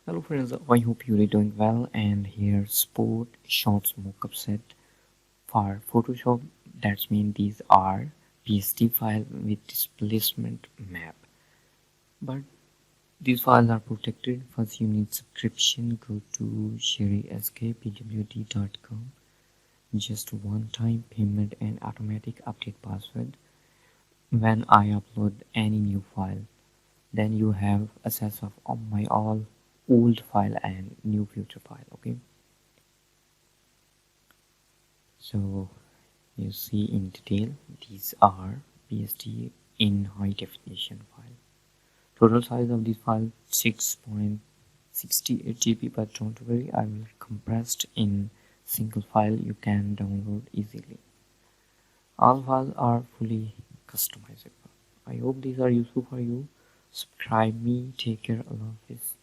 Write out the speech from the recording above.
Hello friends, I hope you're doing well, and here Sport Shots Mockup set for Photoshop. That means these are PSD file with displacement map. But these files are protected. First you need subscription. Go to sherryskpwd.com. Just one time payment and automatic update password when I upload any new file. Then you have access of all my old file and new future file. Okay, so you see in detail these are PSD in high definition file. Total size of this file 6.68 GB, but don't worry, I will compressed in single file you can download easily. All files are fully customizable. I hope these are useful for you. Subscribe me. Take care. Allah Hafiz.